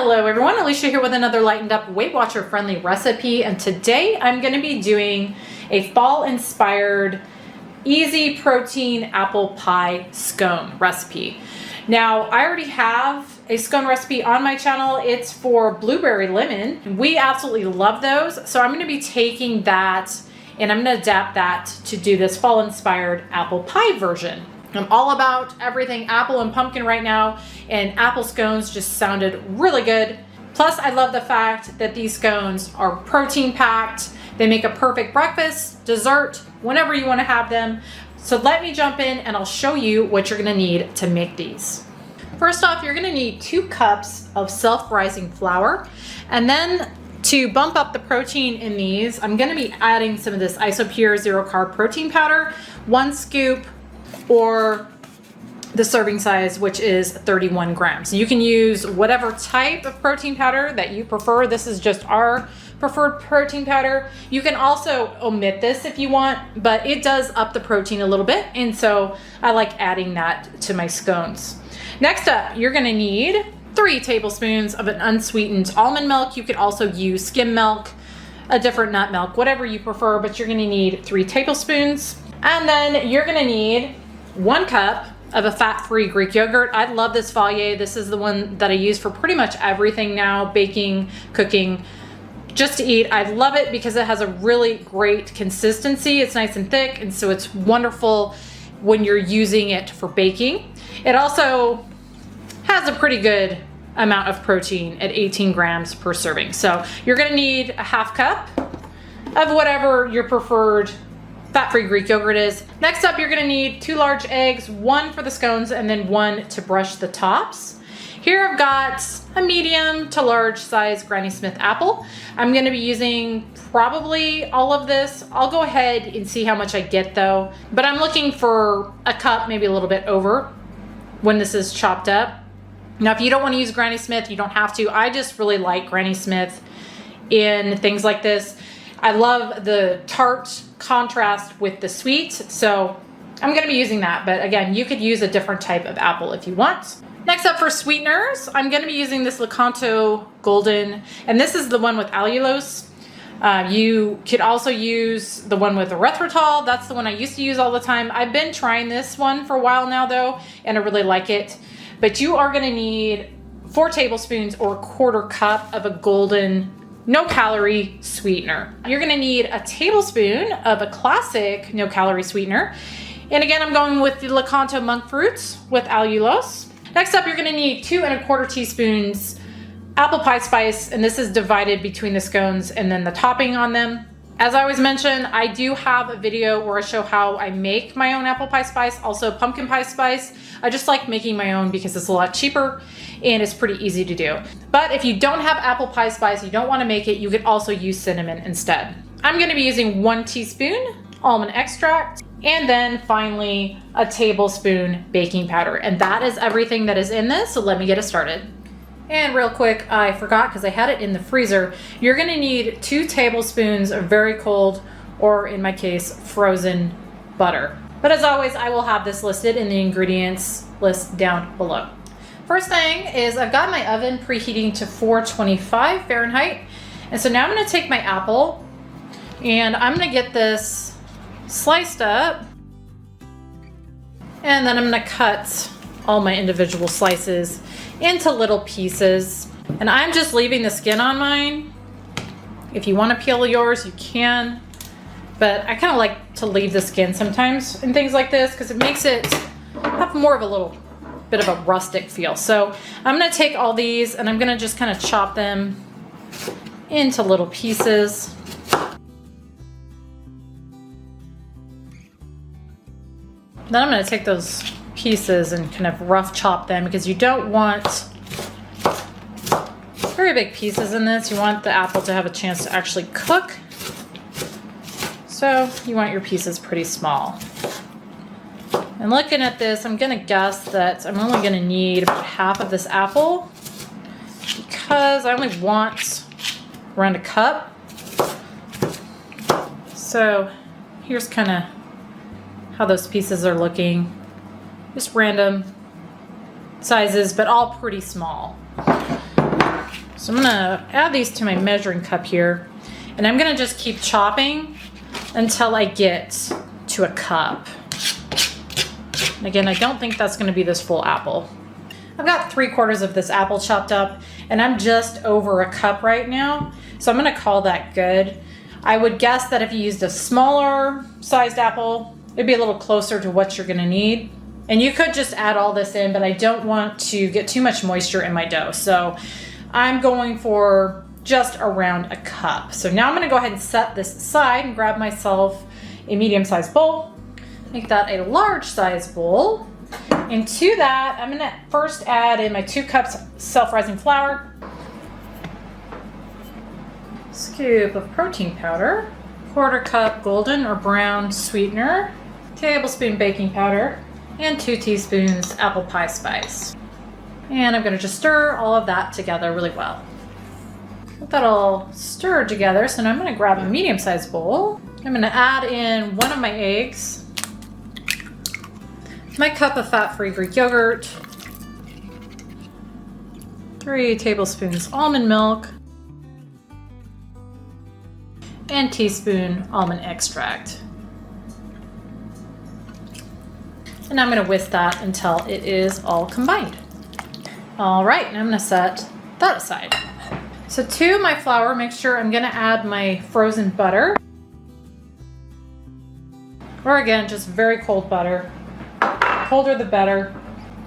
Hello everyone, Alicia here with another lightened up Weight Watcher friendly recipe, and today I'm going to be doing a fall inspired easy protein apple pie scone recipe. Now I already have a scone recipe on my channel. It's for blueberry lemon. We absolutely love those, so I'm going to be taking that and I'm going to adapt that to do this fall inspired apple pie version. I'm all about everything apple and pumpkin right now, and apple scones just sounded really good. Plus, I love the fact that these scones are protein packed. They make a perfect breakfast, dessert, whenever you want to have them. So let me jump in and I'll show you what you're gonna need to make these. First off, you're gonna need 2 cups of self-rising flour. And then to bump up the protein in these, I'm gonna be adding some of this Isopure zero carb protein powder, 1 scoop, or the serving size, which is 31 grams. You can use whatever type of protein powder that you prefer. This is just our preferred protein powder. You can also omit this if you want, but it does up the protein a little bit, and so I like adding that to my scones. Next up, you're gonna need 3 tablespoons of an unsweetened almond milk. You could also use skim milk, a different nut milk, whatever you prefer, but you're gonna need 3 tablespoons. And then you're gonna need 1 cup of a fat-free Greek yogurt. I love this Fage. This is the one that I use for pretty much everything now, baking, cooking, just to eat. I love it because it has a really great consistency. It's nice and thick, and so it's wonderful when you're using it for baking. It also has a pretty good amount of protein at 18 grams per serving. So you're gonna need a 1/2 cup of whatever your preferred fat-free Greek yogurt is. Next up, you're gonna need 2 large eggs, 1 for the scones and then 1 to brush the tops. Here I've got a medium to large size Granny Smith apple. I'm gonna be using probably all of this. I'll go ahead and see how much I get though, but I'm looking for a cup, maybe a little bit over when this is chopped up. Now, if you don't wanna use Granny Smith, you don't have to. I just really like Granny Smith in things like this. I love the tart contrast with the sweet, so I'm gonna be using that, but again, you could use a different type of apple if you want. Next up, for sweeteners, I'm gonna be using this Lakanto Golden, and this is the one with allulose. You could also use the one with erythritol. That's the one I used to use all the time. I've been trying this one for a while now though, and I really like it. But you are gonna need 4 tablespoons or 1/4 cup of a golden no-calorie sweetener. You're gonna need a tablespoon of a classic no-calorie sweetener. And again, I'm going with the Lakanto Monkfruit with allulose. Next up, you're gonna need 2 1/4 teaspoons apple pie spice, and this is divided between the scones and then the topping on them. As I always mention, I do have a video where I show how I make my own apple pie spice, also pumpkin pie spice. I just like making my own because it's a lot cheaper and it's pretty easy to do. But if you don't have apple pie spice, you don't want to make it, you could also use cinnamon instead. I'm going to be using 1 teaspoon almond extract, and then finally a tablespoon baking powder. And that is everything that is in this, so let me get it started. And real quick, I forgot because I had it in the freezer. You're gonna need 2 tablespoons of very cold, or in my case, frozen butter. But as always, I will have this listed in the ingredients list down below. First thing is I've got my oven preheating to 425 Fahrenheit. And so now I'm gonna take my apple and I'm gonna get this sliced up, and then I'm gonna cut all my individual slices into little pieces. And I'm just leaving the skin on mine. If you want to peel yours, you can, but I kind of like to leave the skin sometimes in things like this because it makes it have more of a little bit of a rustic feel. So I'm going to take all these and I'm going to just kind of chop them into little pieces. Then I'm going to take those pieces and kind of rough chop them because you don't want very big pieces in this. You want the apple to have a chance to actually cook. So you want your pieces pretty small. And looking at this, I'm gonna guess that I'm only gonna need about half of this apple because I only want around 1 cup. So here's kind of how those pieces are looking. Just random sizes, but all pretty small. So I'm gonna add these to my measuring cup here, and I'm gonna just keep chopping until I get to a cup. And again, I don't think that's gonna be this full apple. I've got 3/4 of this apple chopped up, and I'm just over a cup right now. So I'm gonna call that good. I would guess that if you used a smaller sized apple, it'd be a little closer to what you're gonna need. And you could just add all this in, but I don't want to get too much moisture in my dough. So I'm going for just around a cup. So now I'm gonna go ahead and set this aside and grab myself a medium-sized bowl. Make that a large-sized bowl. And to that, I'm gonna first add in my 2 cups self-rising flour, scoop of protein powder, 1/4 cup golden or brown sweetener, tablespoon baking powder, and 2 teaspoons apple pie spice. And I'm gonna just stir all of that together really well. Let that all stir together. So now I'm gonna grab a medium-sized bowl. I'm gonna add in 1 of my eggs, my cup of fat-free Greek yogurt, 3 tablespoons almond milk, and teaspoon almond extract. And I'm gonna whisk that until it is all combined. All right, and I'm gonna set that aside. So to my flour mixture, I'm gonna add my frozen butter. Or again, just very cold butter. Colder the better.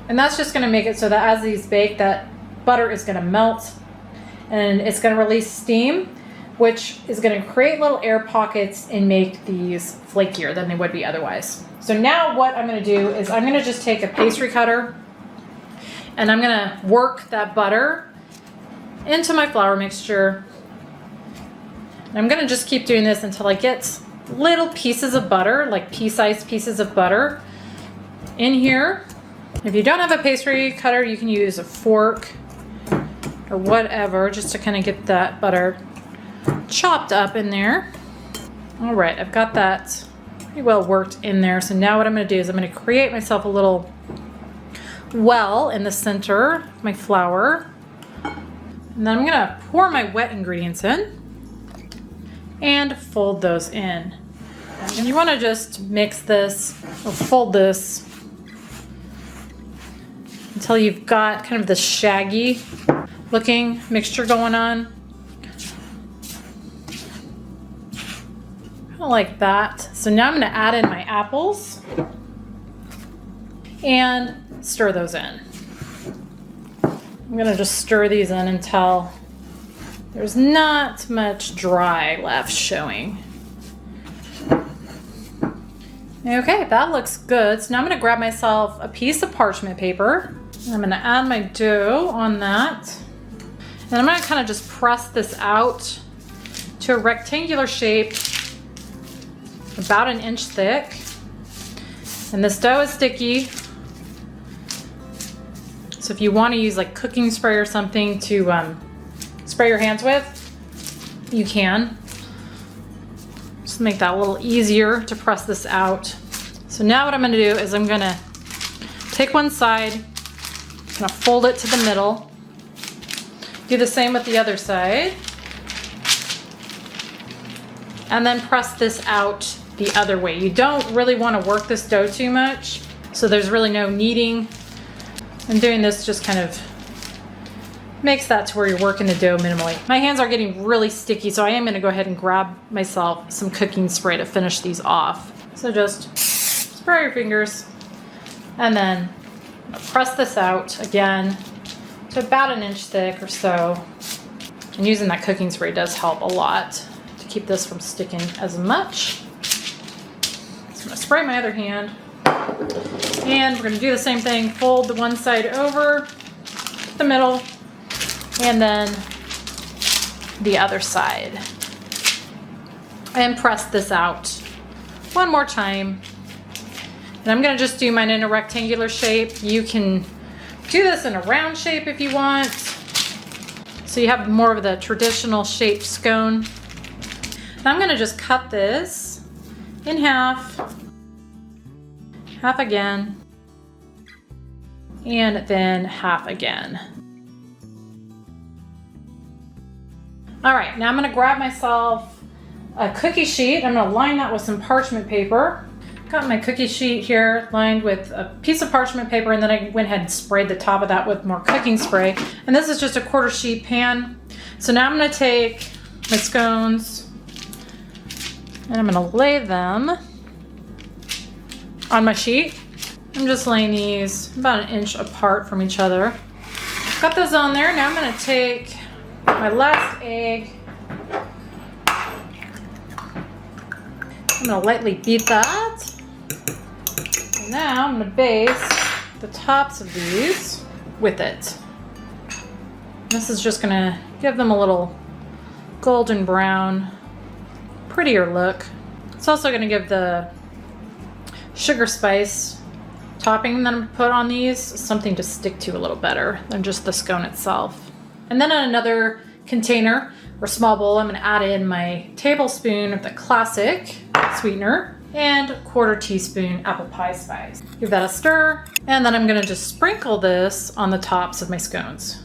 And that's just gonna make it so that as these bake, that butter is gonna melt and it's gonna release steam, which is gonna create little air pockets and make these flakier than they would be otherwise. So now what I'm gonna do is I'm gonna just take a pastry cutter and I'm gonna work that butter into my flour mixture. And I'm gonna just keep doing this until I get little pieces of butter, like pea-sized pieces of butter in here. If you don't have a pastry cutter, you can use a fork or whatever just to kind of get that butter chopped up in there. All right, I've got that pretty well worked in there. So now what I'm gonna do is I'm gonna create myself a little well in the center of my flour. And then I'm gonna pour my wet ingredients in and fold those in. And you wanna just mix this or fold this until you've got kind of this shaggy looking mixture going on. Kind of like that. So now I'm gonna add in my apples and stir those in. I'm gonna just stir these in until there's not much dry left showing. Okay, that looks good. So now I'm gonna grab myself a piece of parchment paper. I'm gonna add my dough on that. And I'm gonna kind of just press this out to a rectangular shape, about 1 inch thick. And this dough is sticky. So if you wanna use like cooking spray or something to spray your hands with, you can. Just make that a little easier to press this out. So now what I'm gonna do is I'm gonna take one side, I'm gonna fold it to the middle. Do the same with the other side. And then press this out the other way. You don't really wanna work this dough too much, so there's really no kneading. And doing this just kind of makes that to where you're working the dough minimally. My hands are getting really sticky, so I am gonna go ahead and grab myself some cooking spray to finish these off. So just spray your fingers and then press this out again to about 1 inch thick or so. And using that cooking spray does help a lot to keep this from sticking as much. So I'm gonna spray my other hand. And we're gonna do the same thing. Fold the one side over the middle and then the other side. And press this out one more time. And I'm gonna just do mine in a rectangular shape. You can do this in a round shape if you want. So you have more of the traditional shaped scone. And I'm gonna just cut this in half, half again, and then half again. All right, now I'm gonna grab myself a cookie sheet. I'm gonna line that with some parchment paper. Got my cookie sheet here lined with a piece of parchment paper, and then I went ahead and sprayed the top of that with more cooking spray. And this is just a 1/4 sheet pan. So now I'm gonna take my scones and I'm gonna lay them on my sheet. I'm just laying these about 1 inch apart from each other. Got those on there. Now I'm gonna take my last egg. I'm gonna lightly beat that. And now I'm gonna base the tops of these with it. This is just gonna give them a little golden brown, prettier look. It's also gonna give the sugar spice topping that I'm gonna put on these something to stick to a little better than just the scone itself. And then in another container or small bowl, I'm gonna add in my tablespoon of the classic sweetener and 1/4 teaspoon apple pie spice. Give that a stir, and then I'm gonna just sprinkle this on the tops of my scones.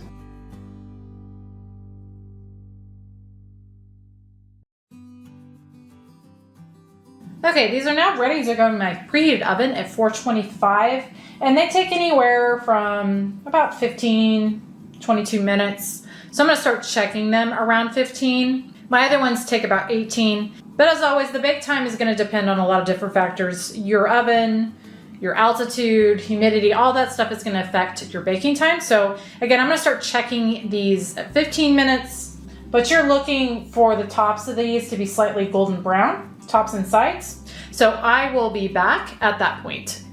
Okay, these are now ready to go in my preheated oven at 425, and they take anywhere from about 15, 22 minutes. So I'm gonna start checking them around 15. My other ones take about 18. But as always, the bake time is gonna depend on a lot of different factors. Your oven, your altitude, humidity, all that stuff is gonna affect your baking time. So again, I'm gonna start checking these at 15 minutes, but you're looking for the tops of these to be slightly golden brown, tops and sides. So I will be back at that point.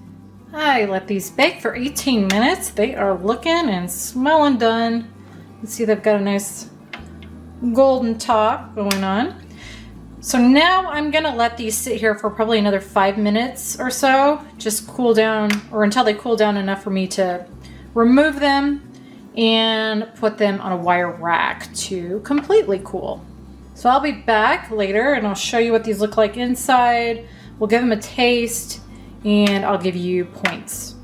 I let these bake for 18 minutes. They are looking and smelling done. You see they've got a nice golden top going on. So now I'm gonna let these sit here for probably another 5 minutes or so, just cool down, or until they cool down enough for me to remove them and put them on a wire rack to completely cool. So I'll be back later and I'll show you what these look like inside. We'll give them a taste and I'll give you points.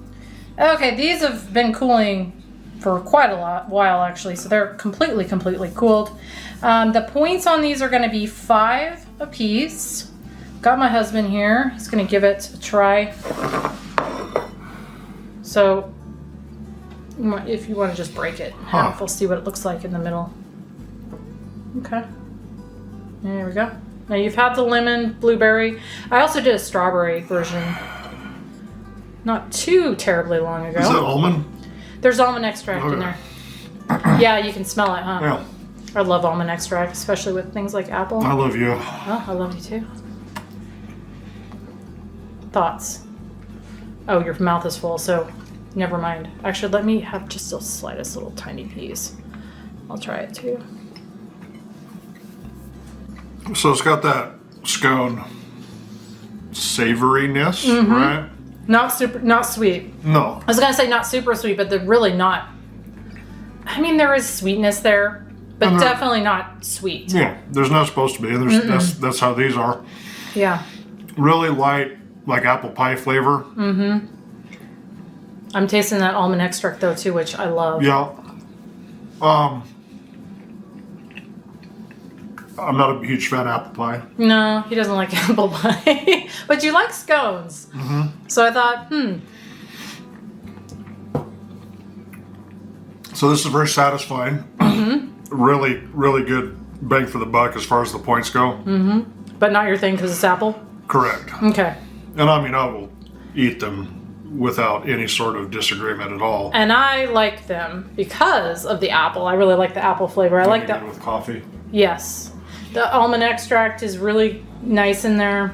Okay, these have been cooling for quite a while actually, so they're completely cooled. The points on these are gonna be 5 a piece. Got my husband here, he's gonna give it a try. So if you wanna just break it in half, we'll see what it looks like in the middle. Okay, there we go. Now you've had the lemon, blueberry. I also did a strawberry version not too terribly long ago. Is that almond? There's almond extract in there. Yeah, you can smell it, huh? Yeah. I love almond extract, especially with things like apple. I love you. Oh, I love you too. Thoughts? Oh, your mouth is full, so never mind. Actually, let me have just the slightest little tiny piece. I'll try it too. So it's got that scone savoriness, right? Not sweet. No. I was gonna say not super sweet, but they're really not. I mean, there is sweetness there, but definitely not sweet. Yeah, there's not supposed to be. That's how these are. Yeah. Really light, like apple pie flavor. I'm tasting that almond extract though too, which I love. Yeah. I'm not a huge fan of apple pie. No, he doesn't like apple pie. But you like scones. So I thought, So this is very satisfying. Really, really good bang for the buck as far as the points go. But not your thing because it's apple? Correct. Okay. And I mean, I will eat them without any sort of disagreement at all. And I like them because of the apple. I really like the apple flavor. I like that. With coffee. Yes. The almond extract is really nice in there.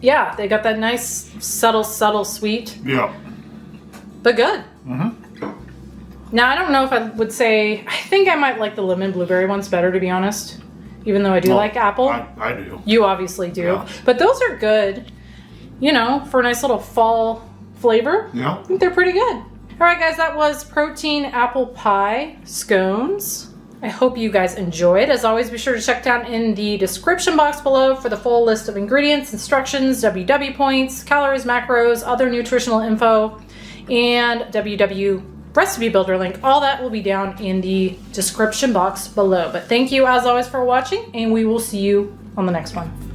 Yeah, they got that nice, subtle sweet. Yeah. But good. Now, I don't know if I would say, I think I might like the lemon blueberry ones better, to be honest. Even though I do like apple. I do. You obviously do. Yeah. But those are good, you know, for a nice little fall flavor. Yeah. I think they're pretty good. All right, guys, that was protein apple pie scones. I hope you guys enjoyed. As always, be sure to check down in the description box below for the full list of ingredients, instructions, WW points, calories, macros, other nutritional info, and WW recipe builder link. All that will be down in the description box below. But thank you as always for watching, and we will see you on the next one.